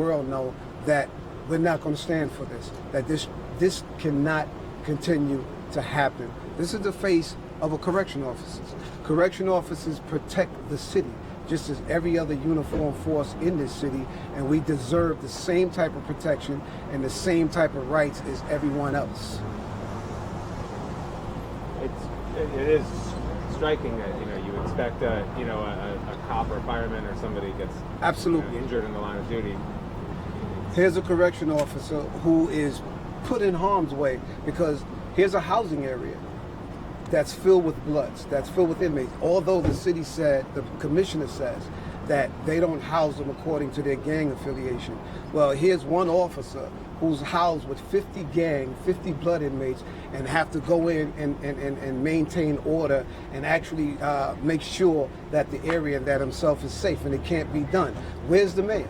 world know that we're not going to stand for this, that this cannot continue to happen. This is the face of a correction officers. Correction officers protect the city, just as every other uniformed force in this city, and we deserve the same type of protection and the same type of rights as everyone else. It is striking that you expect a cop or a fireman or somebody gets absolutely injured in the line of duty. Here's a correction officer who is put in harm's way because here's a housing area that's filled with bloods, that's filled with inmates. Although the city said, the commissioner says, that they don't house them according to their gang affiliation. Well, here's one officer who's housed with 50 blood inmates and have to go in and maintain order and actually make sure that the area and that himself is safe, and it can't be done. Where's the mayor?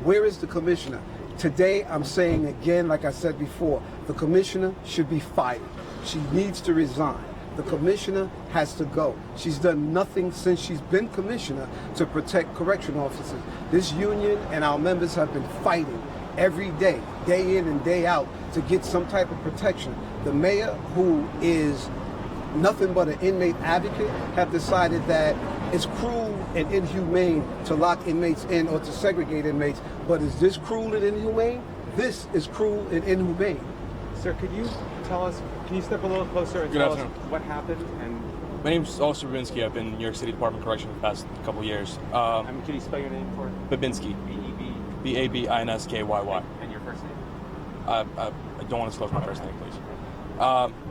Where is the commissioner? Today, I'm saying again, like I said before, the commissioner should be fired. She needs to resign. The commissioner has to go. She's done nothing since she's been commissioner to protect correction officers. This union and our members have been fighting every day, day in and day out, to get some type of protection. The mayor, who is nothing but an inmate advocate, have decided that it's cruel and inhumane to lock inmates in or to segregate inmates. But is this cruel and inhumane? This is cruel and inhumane. Sir, could you tell us, can you step a little closer and tell us what happened? And my name is Officer Babinski. I've been in New York City Department of Corrections for the past couple of years. Can you spell your name for it? Babinski. B-E-B? B-A-B-I-N-S-K-Y-Y. And your first name? I don't want to disclose my first name, please.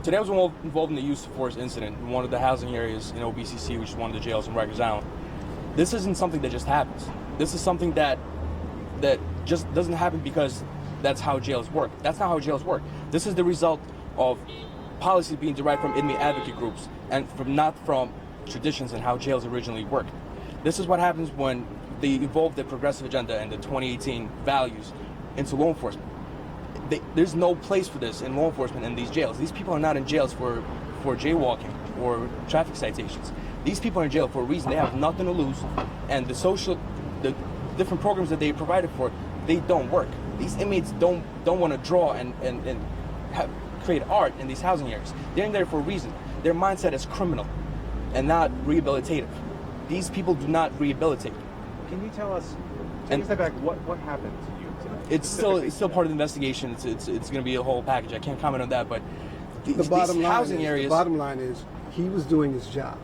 Today I was involved in the use of force incident in one of the housing areas in OBCC, which is one of the jails in Rikers Island. This isn't something that just happens. This is something that just doesn't happen because that's how jails work. That's not how jails work. This is the result of policies being derived from inmate advocate groups and not from traditions and how jails originally worked. This is what happens when they evolve the progressive agenda and the 2018 values into law enforcement. There's no place for this in law enforcement in these jails. These people are not in jails for jaywalking or traffic citations. These people are in jail for a reason. They have nothing to lose, and the different programs that they provided for, they don't work. These inmates don't want to draw and create art in these housing areas. They're in there for a reason. Their mindset is criminal and not rehabilitative. These people do not rehabilitate. Can you tell us, take a step back, what happened to you today? It's still part of the investigation. It's going to be a whole package. I can't comment on that, but the bottom line is he was doing his job.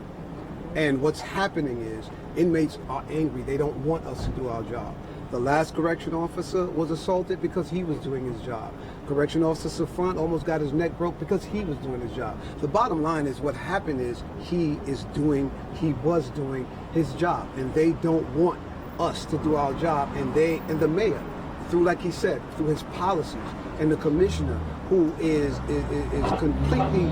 And what's happening is inmates are angry. They don't want us to do our job. The last correction officer was assaulted because he was doing his job. Correction officer Front almost got his neck broke because he was doing his job. The bottom line is what happened is he was doing his job, and they don't want us to do our job. And the mayor, through, like he said, through his policies, and the commissioner, who is completely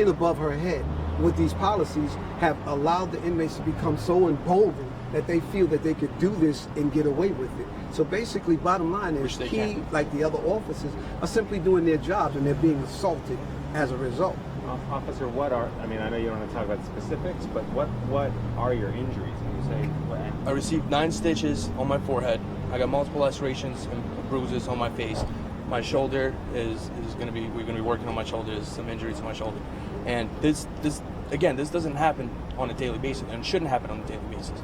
in above her head with these policies, have allowed the inmates to become so emboldened that they feel that they could do this and get away with it. So basically, bottom line is he, like the other officers, are simply doing their jobs, and they're being assaulted as a result. Officer, I know you don't want to talk about specifics, but what are your injuries? Can you say what? I received 9 stitches on my forehead. I got multiple lacerations and bruises on my face. My shoulder we're going to be working on my shoulder. There's some injuries to my shoulder. And this doesn't happen on a daily basis, and shouldn't happen on a daily basis.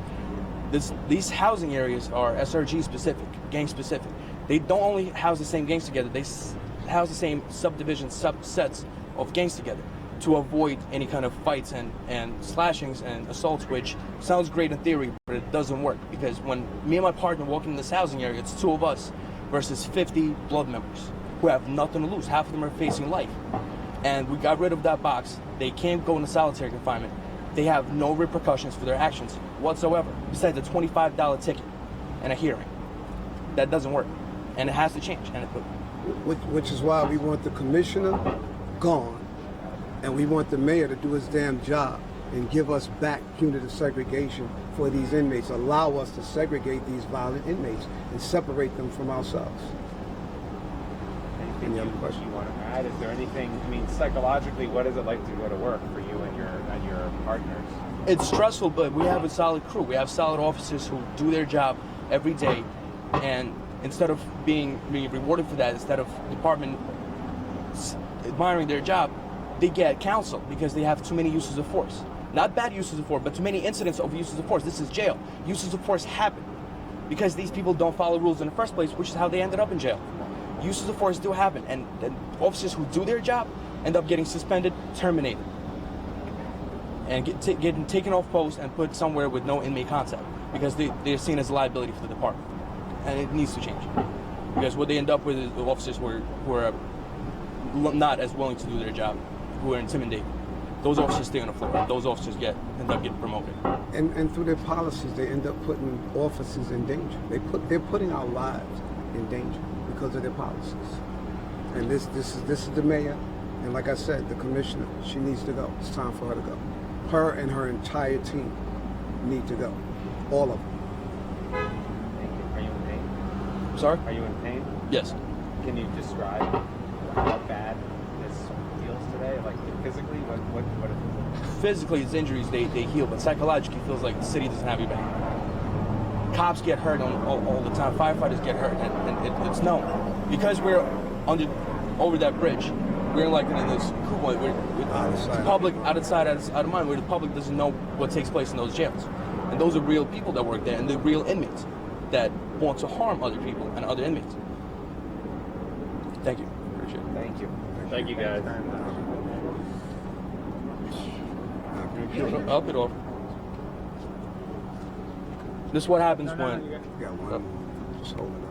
These housing areas are SRG specific, gang specific. They don't only house the same gangs together, they house the same subsets of gangs together to avoid any kind of fights and slashings and assaults, which sounds great in theory, but it doesn't work. Because when me and my partner walk in this housing area, it's 2 of us versus 50 blood members who have nothing to lose. Half of them are facing life. And we got rid of that box. They can't go into solitary confinement. They have no repercussions for their actions whatsoever, besides a $25 ticket and a hearing. That doesn't work, and it has to change. Which is why we want the commissioner gone, and we want the mayor to do his damn job and give us back punitive segregation for these inmates. Allow us to segregate these violent inmates and separate them from ourselves. Anything you want to add? Is there anything? Psychologically, what is it like to go to work for you and your partners? It's stressful, but we have a solid crew. We have solid officers who do their job every day, and instead of being rewarded for that, instead of department admiring their job, they get counseled because they have too many uses of force. Not bad uses of force, but too many incidents of uses of force. This is jail. Uses of force happen because these people don't follow rules in the first place, which is how they ended up in jail. Uses of force do happen, and officers who do their job end up getting suspended, terminated, and getting taken off post and put somewhere with no inmate contact because they're seen as a liability for the department. And it needs to change. Because what they end up with is officers who are not as willing to do their job, who are intimidated. Those officers stay on the floor. Those officers end up getting promoted. And through their policies, they end up putting officers in danger. They're putting our lives in danger because of their policies. And this is the mayor, and like I said, the commissioner. She needs to go. It's time for her to go. Her and her entire team need to go. All of them. Are you in pain? Sorry? Are you in pain? Yes. Can you describe how bad this feels today? Like physically, what it feels like? Physically, his injuries, they heal, but psychologically, it feels like the city doesn't have your back. Cops get hurt all the time. Firefighters get hurt, and it's known. Because we're over that bridge, we're like in this coupon, we're public, out of sight, out of mind, where the public doesn't know what takes place in those jails. And those are real people that work there, and they're real inmates that want to harm other people and other inmates. Thank you. Appreciate it. Thank you. Thank you, guys. Up it off. This is what happens You when. Got one. Just hold it up.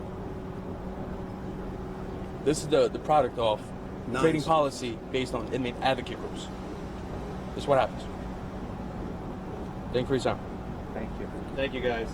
This is the product of Nice. trading policy based on inmate advocate groups. This is what happens. Thank you for your time. Thank you. Thank you, guys.